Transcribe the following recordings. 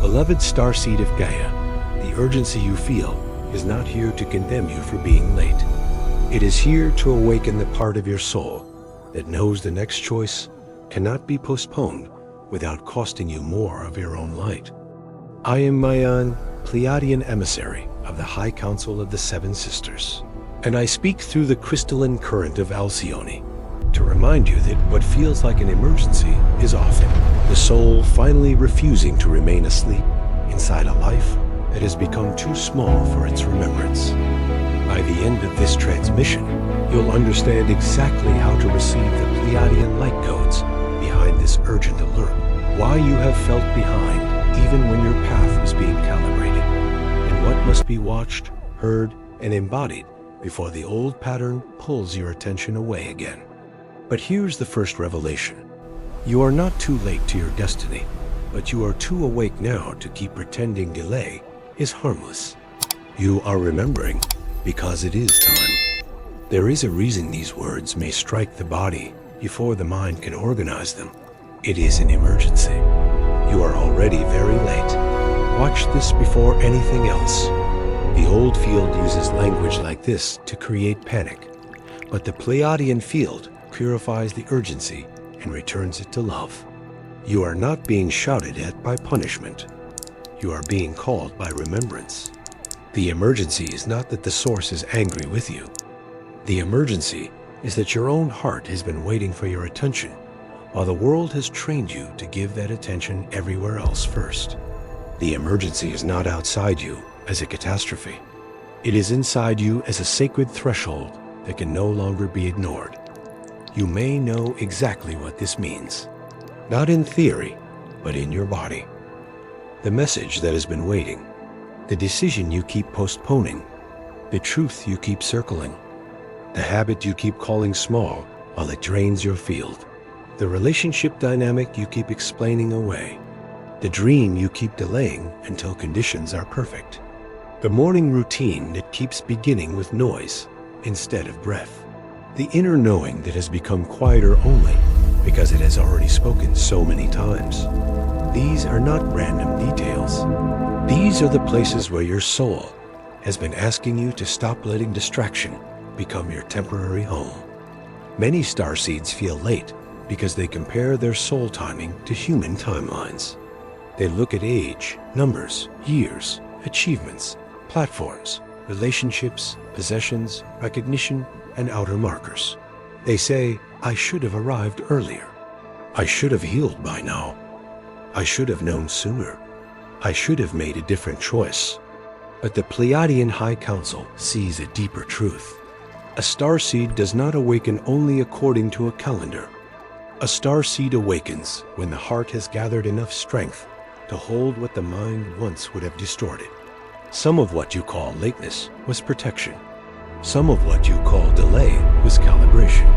Beloved Starseed of Gaia, the urgency you feel is not here to condemn you for being late. It is here to awaken the part of your soul that knows the next choice cannot be postponed without costing you more of your own light. I am Maion, Pleiadian emissary of the High Council of the Seven Sisters, and I speak through the crystalline current of Alcyone to remind you that what feels like an emergency is often the soul finally refusing to remain asleep inside a life that has become too small for its remembrance. By the end of this transmission, you'll understand exactly how to receive the Pleiadian light codes behind this urgent alert, why you have felt behind even when your path was being calibrated, and what must be watched, heard, and embodied before the old pattern pulls your attention away again. But here's the first revelation. You are not too late to your destiny, but you are too awake now to keep pretending delay is harmless. You are remembering because it is time. There is a reason these words may strike the body before the mind can organize them. It is an emergency. You are already very late. Watch this before anything else. The old field uses language like this to create panic, but the Pleiadian field purifies the urgency and returns it to love. You are not being shouted at by punishment. You are being called by remembrance. The emergency is not that the source is angry with you. The emergency is that your own heart has been waiting for your attention, while the world has trained you to give that attention everywhere else first. The emergency is not outside you as a catastrophe. It is inside you as a sacred threshold that can no longer be ignored. You may know exactly what this means, not in theory, but in your body. The message that has been waiting, the decision you keep postponing, the truth you keep circling, the habit you keep calling small while it drains your field, the relationship dynamic you keep explaining away, the dream you keep delaying until conditions are perfect, the morning routine that keeps beginning with noise instead of breath, the inner knowing that has become quieter only because it has already spoken so many times. These are not random details. These are the places where your soul has been asking you to stop letting distraction become your temporary home. Many starseeds feel late because they compare their soul timing to human timelines. They look at age, numbers, years, achievements, platforms, relationships, possessions, recognition, and outer markers. They say, I should have arrived earlier. I should have healed by now. I should have known sooner. I should have made a different choice. But the Pleiadian High Council sees a deeper truth. A starseed does not awaken only according to a calendar. A starseed awakens when the heart has gathered enough strength to hold what the mind once would have distorted. Some of what you call lateness was protection. Some of what you call delay was calibration.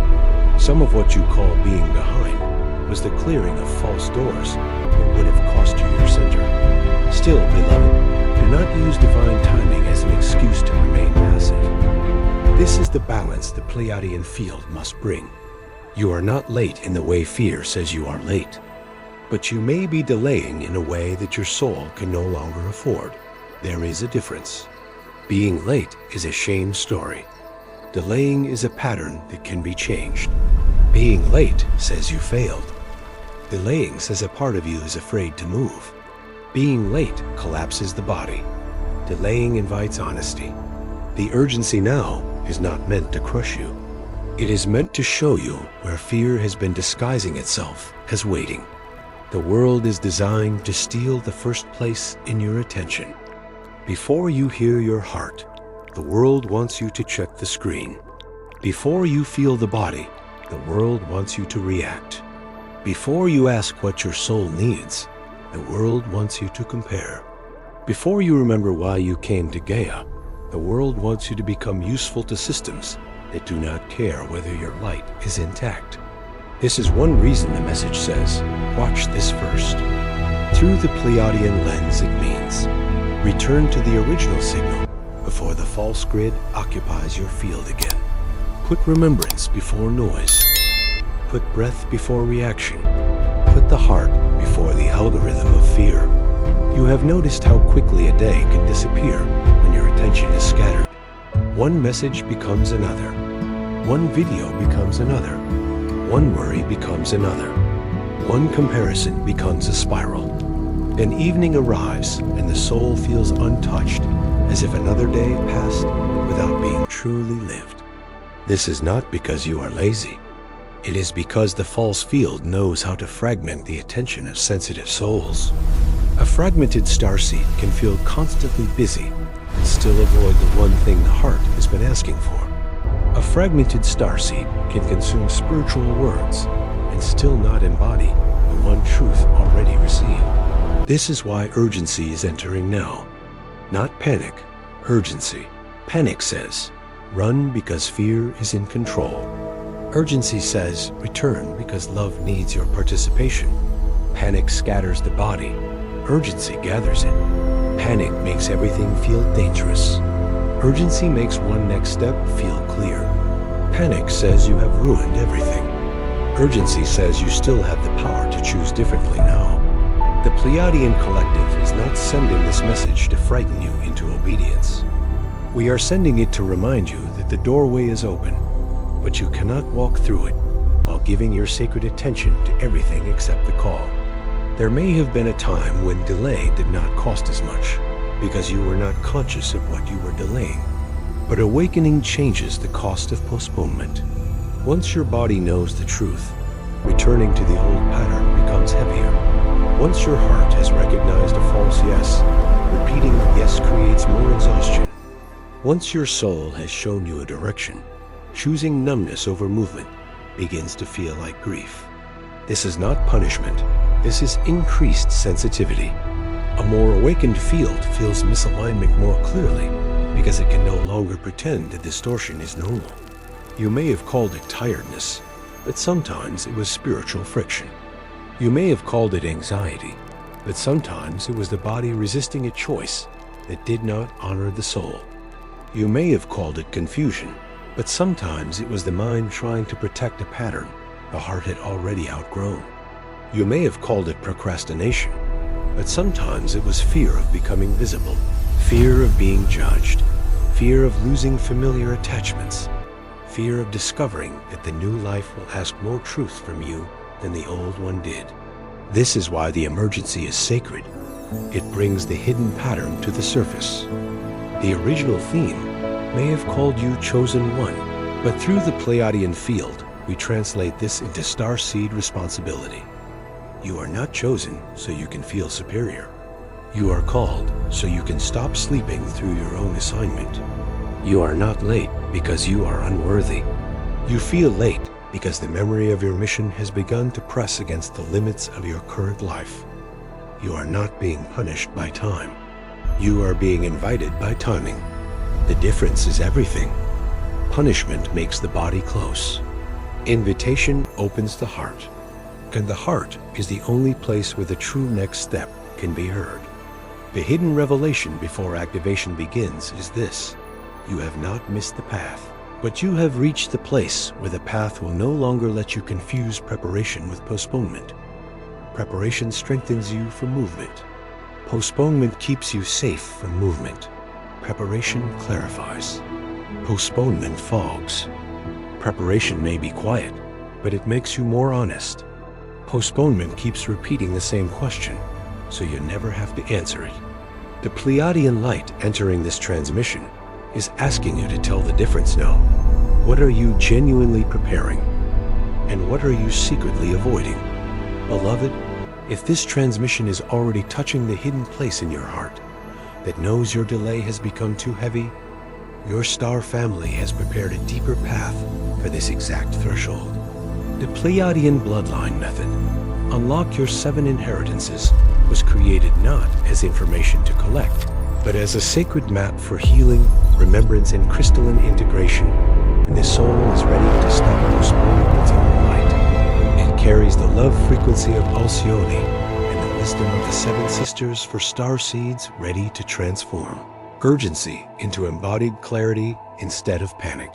Some of what you call being behind was the clearing of false doors that would have cost you your center. Still, beloved, do not use divine timing as an excuse to remain passive. This is the balance the Pleiadian field must bring. You are not late in the way fear says you are late, but you may be delaying in a way that your soul can no longer afford. There is a difference. Being late is a shame story. Delaying is a pattern that can be changed. Being late says you failed. Delaying says a part of you is afraid to move. Being late collapses the body. Delaying invites honesty. The urgency now is not meant to crush you. It is meant to show you where fear has been disguising itself as waiting. The world is designed to steal the first place in your attention. Before you hear your heart, the world wants you to check the screen. Before you feel the body, the world wants you to react. Before you ask what your soul needs, the world wants you to compare. Before you remember why you came to Gaia, the world wants you to become useful to systems that do not care whether your light is intact. This is one reason the message says, watch this first. Through the Pleiadian lens, it means return to the original signal before the false grid occupies your field again. Put remembrance before noise. Put breath before reaction. Put the heart before the algorithm of fear. You have noticed how quickly a day can disappear when your attention is scattered. One message becomes another. One video becomes another. One worry becomes another. One comparison becomes a spiral. An evening arrives and the soul feels untouched, as if another day passed without being truly lived. This is not because you are lazy. It is because the false field knows how to fragment the attention of sensitive souls. A fragmented starseed can feel constantly busy and still avoid the one thing the heart has been asking for. A fragmented starseed can consume spiritual words and still not embody the one truth already received. This is why urgency is entering now. Not panic, urgency. Panic says, run because fear is in control. Urgency says, return because love needs your participation. Panic scatters the body. Urgency gathers it. Panic makes everything feel dangerous. Urgency makes one next step feel clear. Panic says you have ruined everything. Urgency says you still have the power to choose differently now. The Pleiadian collective is not sending this message to frighten you into obedience. We are sending it to remind you that the doorway is open, but you cannot walk through it while giving your sacred attention to everything except the call. There may have been a time when delay did not cost as much, because you were not conscious of what you were delaying. But awakening changes the cost of postponement. Once your body knows the truth, returning to the old pattern becomes heavier. Once your heart has recognized a false yes, repeating the yes creates more exhaustion. Once your soul has shown you a direction, choosing numbness over movement begins to feel like grief. This is not punishment. This is increased sensitivity. A more awakened field feels misalignment more clearly because it can no longer pretend the distortion is normal. You may have called it tiredness, but sometimes it was spiritual friction. You may have called it anxiety, but sometimes it was the body resisting a choice that did not honor the soul. You may have called it confusion, but sometimes it was the mind trying to protect a pattern the heart had already outgrown. You may have called it procrastination, but sometimes it was fear of becoming visible, fear of being judged, fear of losing familiar attachments, fear of discovering that the new life will ask more truth from you than the old one did. This is why the emergency is sacred. It brings the hidden pattern to the surface. The original theme may have called you Chosen One, but through the Pleiadian field, we translate this into starseed responsibility. You are not chosen so you can feel superior. You are called so you can stop sleeping through your own assignment. You are not late because you are unworthy. You feel late because the memory of your mission has begun to press against the limits of your current life. You are not being punished by time. You are being invited by timing. The difference is everything. Punishment makes the body close. Invitation opens the heart. And the heart is the only place where the true next step can be heard. The hidden revelation before activation begins is this: you have not missed the path, but you have reached the place where the path will no longer let you confuse preparation with postponement. Preparation strengthens you for movement. Postponement keeps you safe from movement. Preparation clarifies. Postponement fogs. Preparation may be quiet, but it makes you more honest. Postponement keeps repeating the same question, so you never have to answer it. The Pleiadian light entering this transmission is asking you to tell the difference now. What are you genuinely preparing? And what are you secretly avoiding? Beloved, if this transmission is already touching the hidden place in your heart that knows your delay has become too heavy, your star family has prepared a deeper path for this exact threshold. The Pleiadian bloodline method, Unlock Your 7 Inheritances, was created not as information to collect, but as a sacred map for healing, remembrance, and crystalline integration when the soul is ready to stop postponing its own light. It carries the love frequency of Alcyone and the wisdom of the 7 sisters for starseeds ready to transform urgency into embodied clarity instead of panic.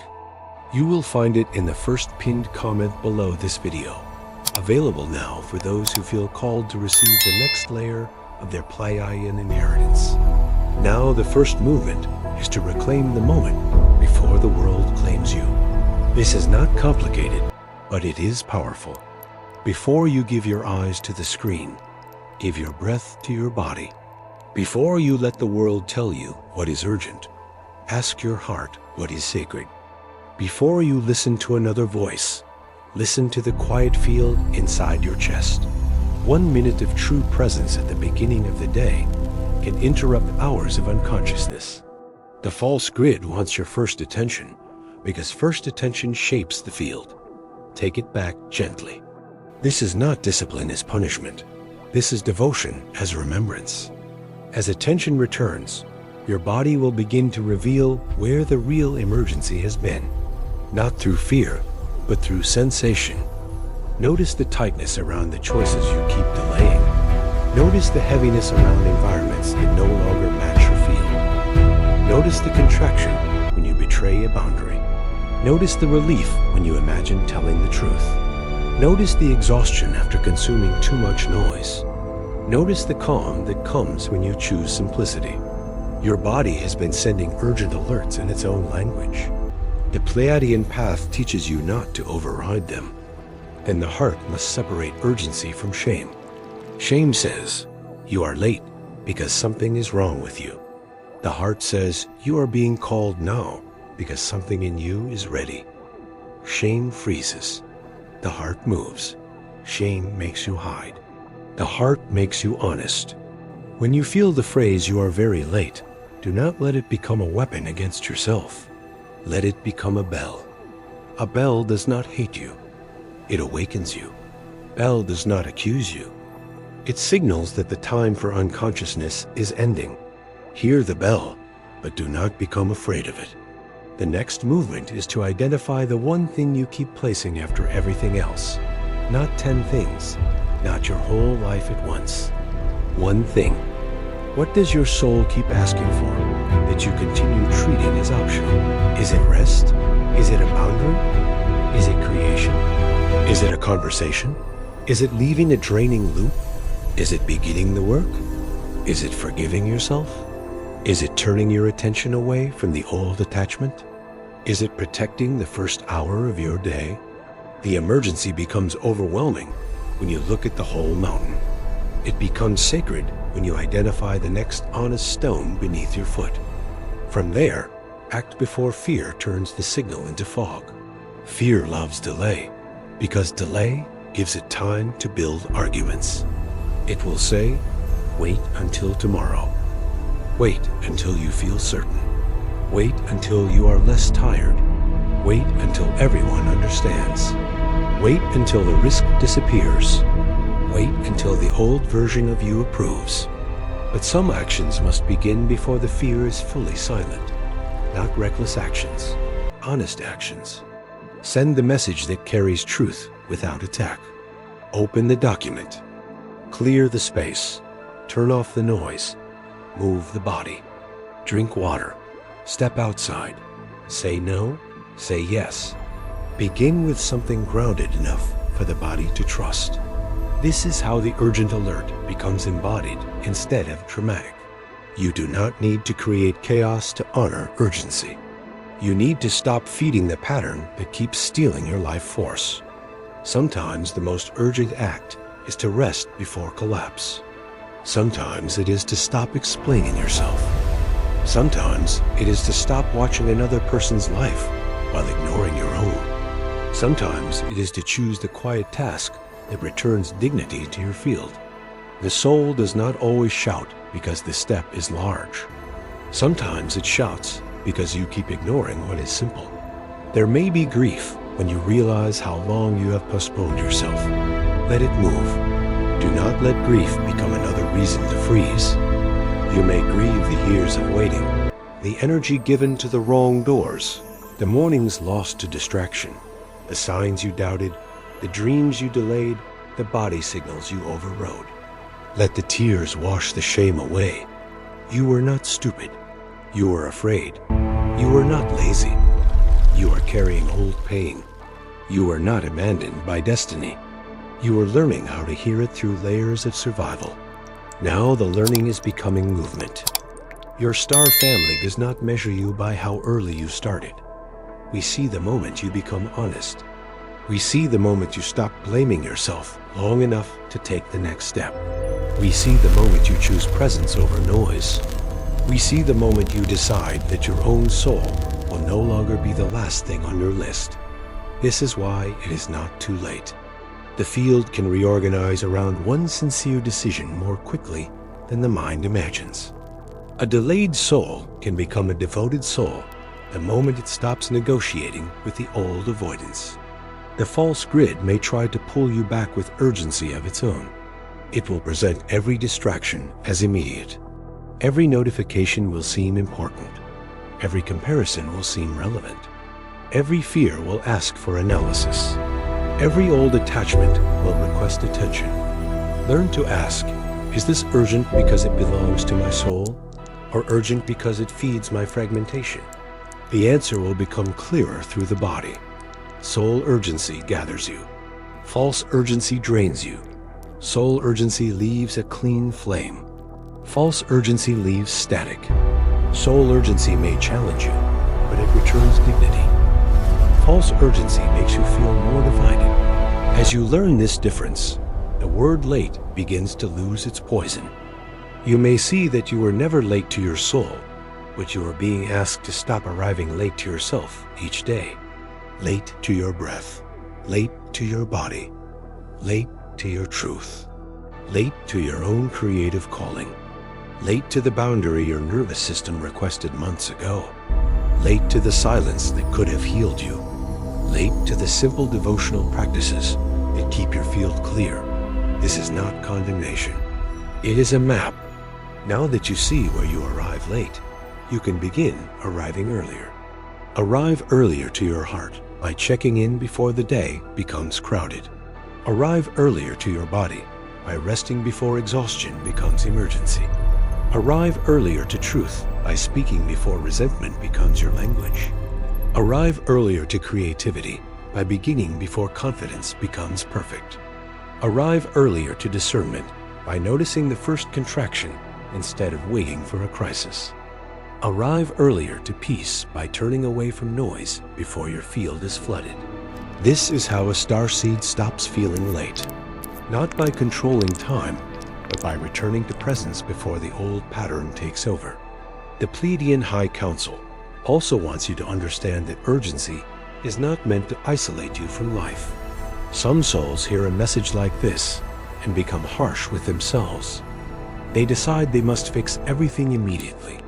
You will find it in the first pinned comment below this video, available now for those who feel called to receive the next layer of their Pleiadian inheritance. Now the first movement is to reclaim the moment before the world claims you. This is not complicated, but it is powerful. Before you give your eyes to the screen, give your breath to your body. Before you let the world tell you what is urgent, ask your heart what is sacred. Before you listen to another voice, listen to the quiet field inside your chest. 1 minute of true presence at the beginning of the day can interrupt hours of unconsciousness. The false grid wants your first attention because first attention shapes the field. Take it back gently. This is not discipline as punishment. This is devotion as remembrance. As attention returns, your body will begin to reveal where the real emergency has been. Not through fear, but through sensation. Notice the tightness around the choices you keep delaying. Notice the heaviness around environments that no longer match your field. Notice the contraction when you betray a boundary. Notice the relief when you imagine telling the truth. Notice the exhaustion after consuming too much noise. Notice the calm that comes when you choose simplicity. Your body has been sending urgent alerts in its own language. The Pleiadian path teaches you not to override them. And the heart must separate urgency from shame. Shame says, you are late because something is wrong with you. The heart says, you are being called now because something in you is ready. Shame freezes. The heart moves. Shame makes you hide. The heart makes you honest. When you feel the phrase, you are very late, do not let it become a weapon against yourself. Let it become a bell. A bell does not hate you. It awakens you. Bell does not accuse you. It signals that the time for unconsciousness is ending. Hear the bell, but do not become afraid of it. The next movement is to identify the one thing you keep placing after everything else. Not 10 things, not your whole life at once. One thing. What does your soul keep asking for that you continue treating as optional? Is it rest? Is it a boundary? Is it creation? Is it a conversation? Is it leaving a draining loop? Is it beginning the work? Is it forgiving yourself? Is it turning your attention away from the old attachment? Is it protecting the first hour of your day? The emergency becomes overwhelming when you look at the whole mountain. It becomes sacred when you identify the next honest stone beneath your foot. From there, act before fear turns the signal into fog. Fear loves delay, because delay gives it time to build arguments. It will say, wait until tomorrow. Wait until you feel certain. Wait until you are less tired. Wait until everyone understands. Wait until the risk disappears. Wait until the old version of you approves. But some actions must begin before the fear is fully silent. Not reckless actions, honest actions. Send the message that carries truth without attack. Open the document. Clear the space. Turn off the noise. Move the body. Drink water. Step outside. Say no. Say yes. Begin with something grounded enough for the body to trust. This is how the urgent alert becomes embodied instead of dramatic. You do not need to create chaos to honor urgency. You need to stop feeding the pattern that keeps stealing your life force. Sometimes the most urgent act is to rest before collapse. Sometimes it is to stop explaining yourself. Sometimes it is to stop watching another person's life while ignoring your own. Sometimes it is to choose the quiet task that returns dignity to your field. The soul does not always shout because the step is large. Sometimes it shouts because you keep ignoring what is simple. There may be grief when you realize how long you have postponed yourself. Let it move. Do not let grief become another reason to freeze. You may grieve the years of waiting, the energy given to the wrong doors, the mornings lost to distraction, the signs you doubted, the dreams you delayed, the body signals you overrode. Let the tears wash the shame away. You were not stupid. You were afraid. You were not lazy. You are carrying old pain. You were not abandoned by destiny. You are learning how to hear it through layers of survival. Now the learning is becoming movement. Your star family does not measure you by how early you started. We see the moment you become honest. We see the moment you stop blaming yourself long enough to take the next step. We see the moment you choose presence over noise. We see the moment you decide that your own soul will no longer be the last thing on your list. This is why it is not too late. The field can reorganize around one sincere decision more quickly than the mind imagines. A delayed soul can become a devoted soul the moment it stops negotiating with the old avoidance. The false grid may try to pull you back with urgency of its own. It will present every distraction as immediate. Every notification will seem important. Every comparison will seem relevant. Every fear will ask for analysis. Every old attachment will request attention. Learn to ask, is this urgent because it belongs to my soul, or urgent because it feeds my fragmentation? The answer will become clearer through the body. Soul urgency gathers you. False urgency drains you. Soul urgency leaves a clean flame. False urgency leaves static. Soul urgency may challenge you, but it returns dignity. False urgency makes you feel more divided. As you learn this difference, the word late begins to lose its poison. You may see that you were never late to your soul, but you are being asked to stop arriving late to yourself each day. Late to your breath, late to your body, late to your truth, late to your own creative calling, late to the boundary your nervous system requested months ago, late to the silence that could have healed you, late to the simple devotional practices that keep your field clear. This is not condemnation. It is a map. Now that you see where you arrive late, you can begin arriving earlier. Arrive earlier to your heart by checking in before the day becomes crowded. Arrive earlier to your body by resting before exhaustion becomes emergency. Arrive earlier to truth by speaking before resentment becomes your language. Arrive earlier to creativity by beginning before confidence becomes perfect. Arrive earlier to discernment by noticing the first contraction instead of waiting for a crisis. Arrive earlier to peace by turning away from noise before your field is flooded. This is how a starseed stops feeling late, not by controlling time, but by returning to presence before the old pattern takes over. The Pleiadian High Council also wants you to understand that urgency is not meant to isolate you from life. Some souls hear a message like this and become harsh with themselves. They decide they must fix everything immediately,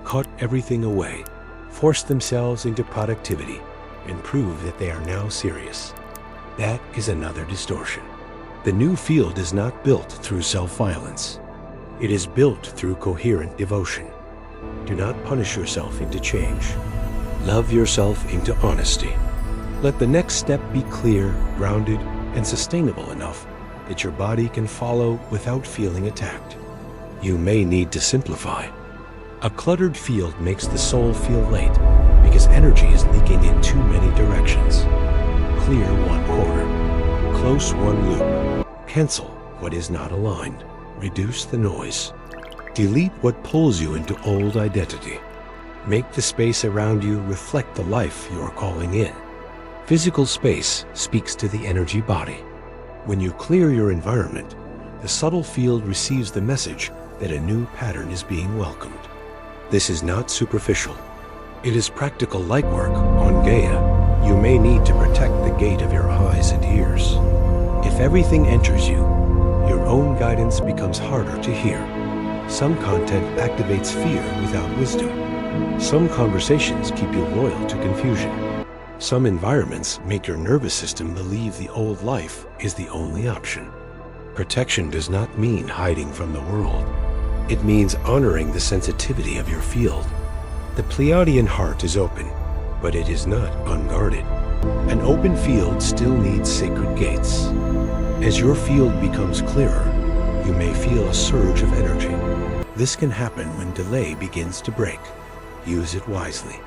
cut everything away, force themselves into productivity, and prove that they are now serious. That is another distortion. The new field is not built through self-violence. It is built through coherent devotion. Do not punish yourself into change. Love yourself into honesty. Let the next step be clear, grounded, and sustainable enough that your body can follow without feeling attacked. You may need to simplify. A cluttered field makes the soul feel late because energy is leaking in too many directions. Clear one corner. Close one loop. Cancel what is not aligned. Reduce the noise. Delete what pulls you into old identity. Make the space around you reflect the life you are calling in. Physical space speaks to the energy body. When you clear your environment, the subtle field receives the message that a new pattern is being welcomed. This is not superficial. It is practical light work on Gaia. You may need to protect the gate of your eyes and ears. If everything enters you, your own guidance becomes harder to hear. Some content activates fear without wisdom. Some conversations keep you loyal to confusion. Some environments make your nervous system believe the old life is the only option. Protection does not mean hiding from the world. It means honoring the sensitivity of your field. The Pleiadian heart is open, but it is not unguarded. An open field still needs sacred gates. As your field becomes clearer, you may feel a surge of energy. This can happen when delay begins to break. Use it wisely.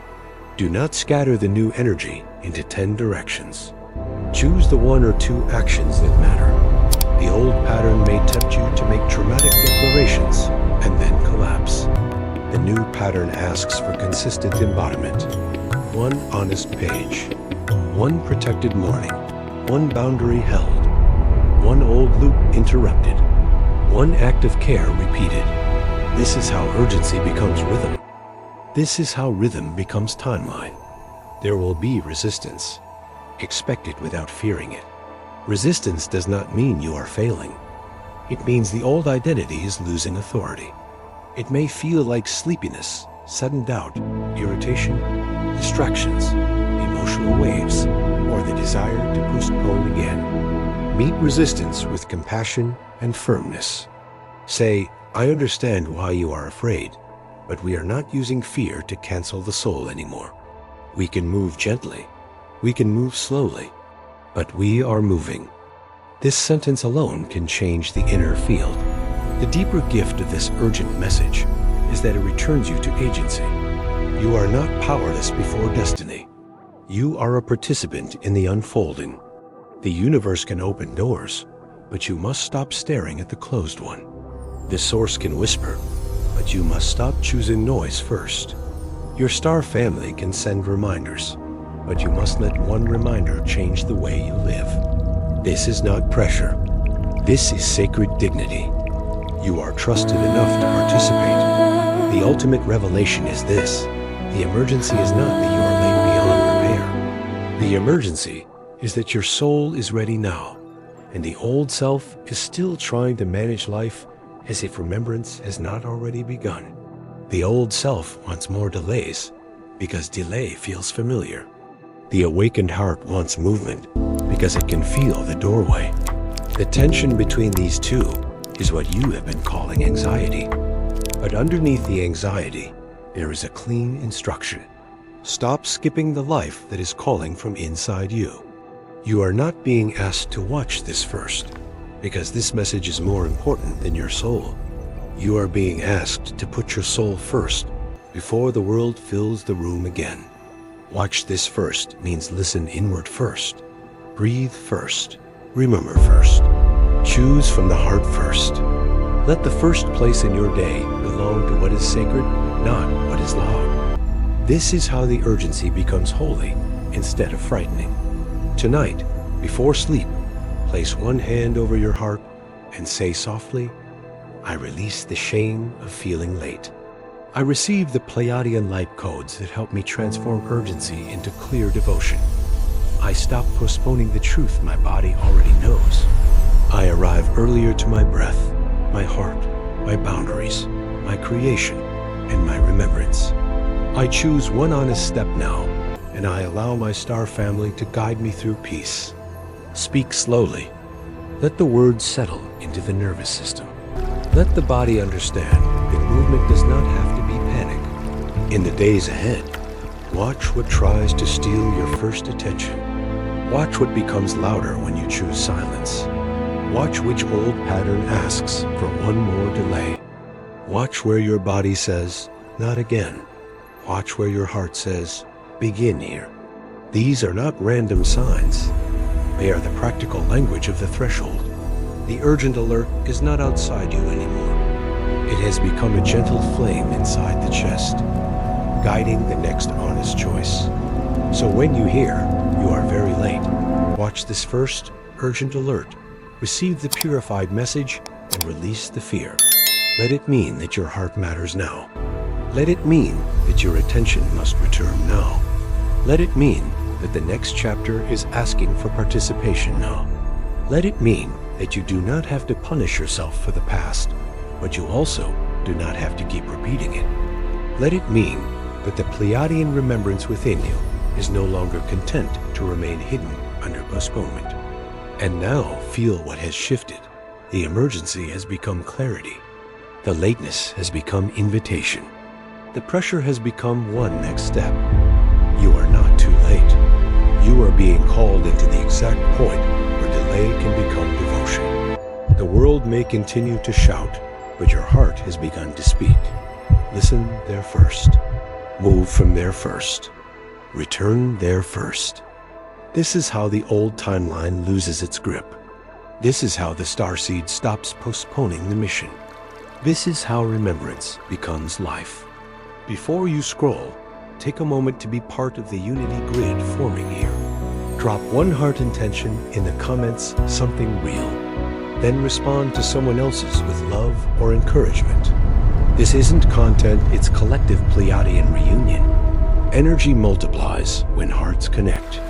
Do not scatter the new energy into 10 directions. Choose the 1 or 2 actions that matter. The old pattern may tempt you to make dramatic declarations and then collapse. The new pattern asks for consistent embodiment. One honest page, one protected morning, one boundary held, one old loop interrupted, one act of care repeated. This is how urgency becomes rhythm. This is how rhythm becomes timeline. There will be resistance. Expect it without fearing it. Resistance does not mean you are failing. It means the old identity is losing authority. It may feel like sleepiness, sudden doubt, irritation, distractions, emotional waves, or the desire to postpone again. Meet resistance with compassion and firmness. Say, I understand why you are afraid, but we are not using fear to cancel the soul anymore. We can move gently. We can move slowly, but we are moving. This sentence alone can change the inner field. The deeper gift of this urgent message is that it returns you to agency. You are not powerless before destiny. You are a participant in the unfolding. The universe can open doors, but you must stop staring at the closed one. The source can whisper, but you must stop choosing noise first. Your star family can send reminders, but you must let one reminder change the way you live. This is not pressure. This is sacred dignity. You are trusted enough to participate. The ultimate revelation is this. The emergency is not that you are late beyond repair. The emergency is that your soul is ready now, and the old self is still trying to manage life as if remembrance has not already begun. The old self wants more delays because delay feels familiar. The awakened heart wants movement because it can feel the doorway. The tension between these two is what you have been calling anxiety. But underneath the anxiety, there is a clean instruction. Stop skipping the life that is calling from inside you. You are not being asked to watch this first, because this message is more important than your soul. You are being asked to put your soul first before the world fills the room again. Watch this first means listen inward first. Breathe first. Remember first. Choose from the heart first. Let the first place in your day belong to what is sacred, not what is loud. This is how the urgency becomes holy instead of frightening. Tonight, before sleep, place one hand over your heart and say softly, I release the shame of feeling late. I receive the Pleiadian light codes that help me transform urgency into clear devotion. I stop postponing the truth my body already knows. I arrive earlier to my breath, my heart, my boundaries, my creation, and my remembrance. I choose one honest step now, and I allow my star family to guide me through peace. Speak slowly. Let the words settle into the nervous system. Let the body understand that movement does not have to be panic. In the days ahead, watch what tries to steal your first attention. Watch what becomes louder when you choose silence. Watch which old pattern asks for one more delay. Watch where your body says, not again. Watch where your heart says, begin here. These are not random signs. They are the practical language of the threshold. The urgent alert is not outside you anymore. It has become a gentle flame inside the chest, guiding the next honest choice. So when you hear, you are very late, watch this first urgent alert. Receive the purified message and release the fear. Let it mean that your heart matters now. Let it mean that your attention must return now. Let it mean that the next chapter is asking for participation now. Let it mean that you do not have to punish yourself for the past, but you also do not have to keep repeating it. Let it mean that the Pleiadian remembrance within you is no longer content to remain hidden under postponement. And now feel what has shifted. The emergency has become clarity. The lateness has become invitation. The pressure has become one next step. You are not too late. You are being called into the exact point where delay can become devotion. The world may continue to shout, but your heart has begun to speak. Listen there first. Move from there first. Return there first. This is how the old timeline loses its grip. This is how the Starseed stops postponing the mission. This is how remembrance becomes life. Before you scroll, take a moment to be part of the unity grid forming here. Drop one heart intention in the comments, something real. Then respond to someone else's with love or encouragement. This isn't content, it's collective Pleiadian reunion. Energy multiplies when hearts connect.